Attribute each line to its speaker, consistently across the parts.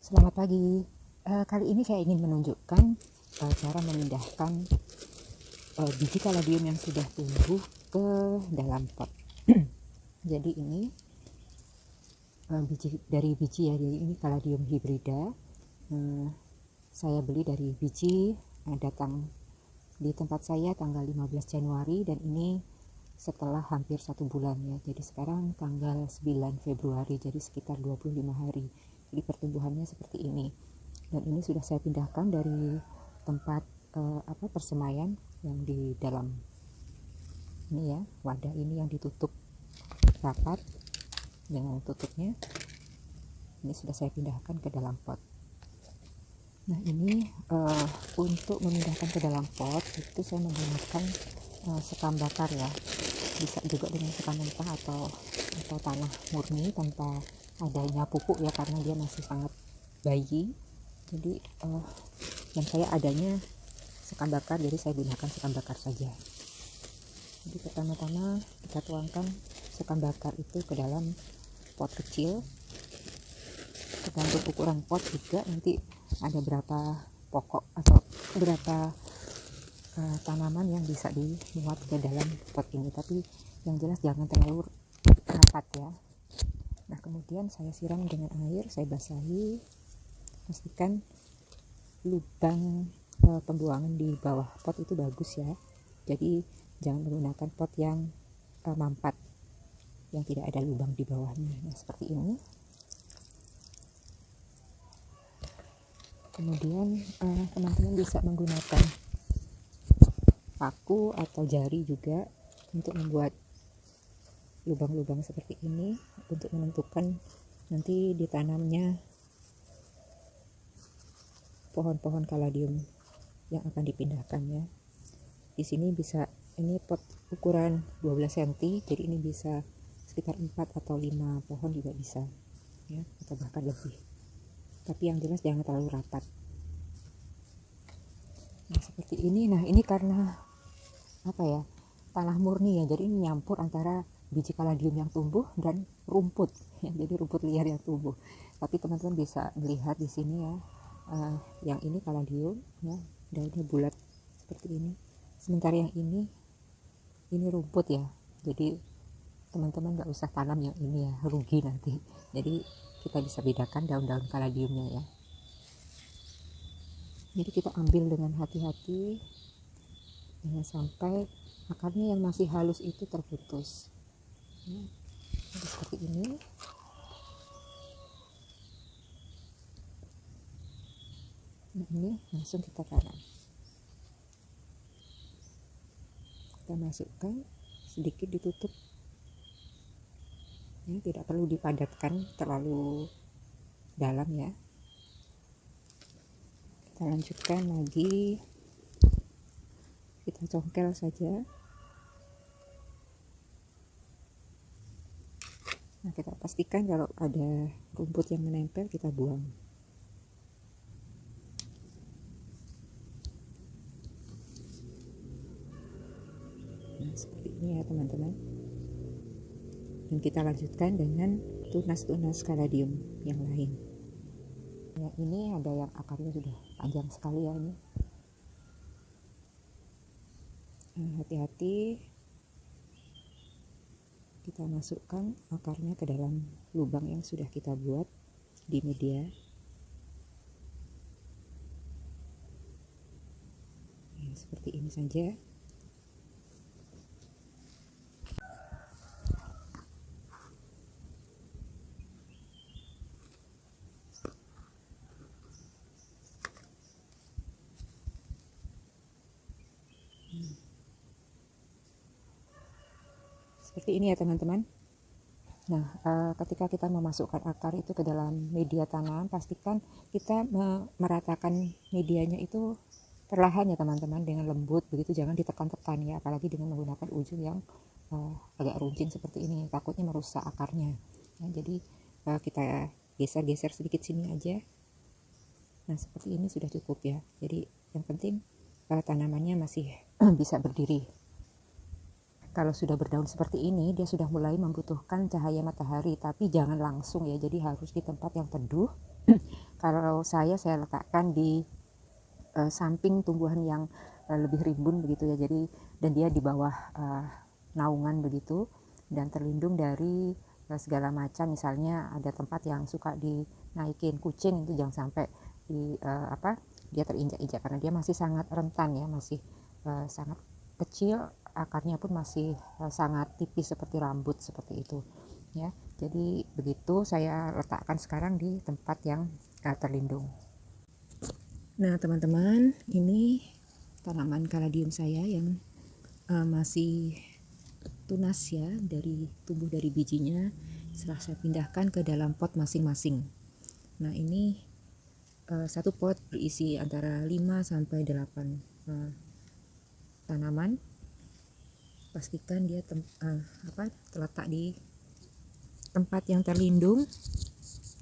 Speaker 1: Selamat pagi. Kali ini saya ingin menunjukkan cara memindahkan biji kaladium yang sudah tumbuh ke dalam pot. Jadi ini biji ya. Jadi ini kaladium hibrida. Saya beli dari biji, datang di tempat saya tanggal 15 Januari dan ini setelah hampir 1 bulan ya. Jadi sekarang tanggal 9 Februari, jadi sekitar 25 hari. Jadi pertumbuhannya seperti ini. Dan ini sudah saya pindahkan dari tempat persemaian yang di dalam ini ya, wadah ini yang ditutup rapat dengan tutupnya. Ini sudah saya pindahkan ke dalam pot. Nah ini untuk memindahkan ke dalam pot itu saya menggunakan sekam bakar ya. Bisa juga dengan sekam mentah atau tanah murni tanpa adanya pupuk ya, karena dia masih sangat bayi. Jadi yang saya adanya sekam bakar, jadi saya gunakan sekam bakar saja. Jadi pertama-tama kita tuangkan sekam bakar itu ke dalam pot kecil. Tergantung ukuran pot juga nanti ada berapa pokok atau berapa tanaman yang bisa dimuat ke dalam pot ini, tapi yang jelas jangan terlalu rapat ya. Nah kemudian saya siram dengan air, saya basahi, pastikan lubang pembuangan di bawah pot itu bagus ya. Jadi jangan menggunakan pot yang mampat, yang tidak ada lubang di bawahnya. Nah seperti ini. Kemudian teman-teman bisa menggunakan paku atau jari juga untuk membuat lubang-lubang seperti ini untuk menentukan nanti ditanamnya pohon-pohon kaladium yang akan dipindahkan ya. Di sini bisa, ini pot ukuran 12 cm, jadi ini bisa sekitar 4 atau 5 pohon juga bisa ya, atau bahkan lebih. Tapi yang jelas jangan terlalu rapat. Nah seperti ini. Nah ini karena tanah murni ya, jadi ini nyampur antara biji kaladium yang tumbuh dan rumput ya, jadi rumput liar yang tumbuh. Tapi teman-teman bisa melihat di sini ya, yang ini kaladium ya, daunnya bulat seperti ini, sementara yang ini rumput ya. Jadi teman-teman nggak usah tanam yang ini ya, rugi nanti. Jadi kita bisa bedakan daun-daun kaladiumnya ya. Jadi kita ambil dengan hati-hati, jangan sampai akarnya yang masih halus itu terputus ya. Jadi seperti ini. Nah ini langsung kita tanam, kita masukkan sedikit, ditutup ya, tidak perlu dipadatkan terlalu dalam ya. Kita lanjutkan lagi, kita congkel saja. Nah kita pastikan kalau ada rumput yang menempel kita buang. Nah seperti ini ya teman-teman. Dan kita lanjutkan dengan tunas-tunas kaladium yang lain. Yang ini ada yang akarnya sudah panjang sekali ya ini. Nah, hati-hati, kita masukkan akarnya ke dalam lubang yang sudah kita buat di media. Nah, seperti ini saja. Seperti ini ya teman-teman. Nah ketika kita memasukkan akar itu ke dalam media tanam, pastikan kita meratakan medianya itu perlahan ya teman-teman, dengan lembut begitu, jangan ditekan-tekan ya, apalagi dengan menggunakan ujung yang agak runcing seperti ini, takutnya merusak akarnya ya. Jadi kita geser-geser sedikit sini aja. Nah seperti ini sudah cukup ya. Jadi yang penting tanamannya masih bisa berdiri. Kalau sudah berdaun seperti ini, dia sudah mulai membutuhkan cahaya matahari, tapi jangan langsung ya, jadi harus di tempat yang teduh Kalau saya letakkan di samping tumbuhan yang lebih rimbun begitu ya. Jadi dan dia di bawah naungan begitu dan terlindung dari segala macam. Misalnya ada tempat yang suka dinaikin kucing, itu jangan sampai dia terinjak-injak karena dia masih sangat rentan ya, masih sangat kecil, akarnya pun masih sangat tipis seperti rambut seperti itu ya. Jadi begitu saya letakkan sekarang di tempat yang terlindung. Nah teman-teman, ini tanaman kaladium saya yang masih tunas ya, tumbuh dari bijinya setelah saya pindahkan ke dalam pot masing-masing. Nah ini satu pot berisi antara 5 sampai 8 tanaman. Pastikan dia terletak di tempat yang terlindung,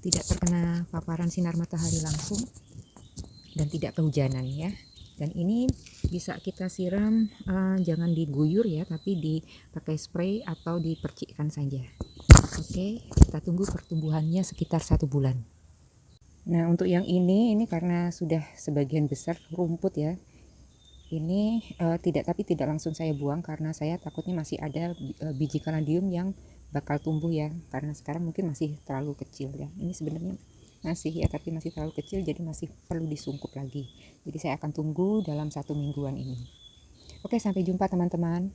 Speaker 1: tidak terkena paparan sinar matahari langsung dan tidak kehujanan ya. Dan ini bisa kita siram, jangan diguyur ya, tapi dipakai spray atau dipercikkan saja. Oke, kita tunggu pertumbuhannya sekitar 1 bulan. Nah untuk yang ini karena sudah sebagian besar rumput ya, ini tapi tidak langsung saya buang karena saya takutnya masih ada biji kaladium yang bakal tumbuh ya, karena sekarang mungkin masih terlalu kecil ya. Ini sebenarnya masih ya, tapi masih terlalu kecil, jadi masih perlu disungkup lagi. Jadi saya akan tunggu dalam 1 mingguan ini. Oke, sampai jumpa teman-teman.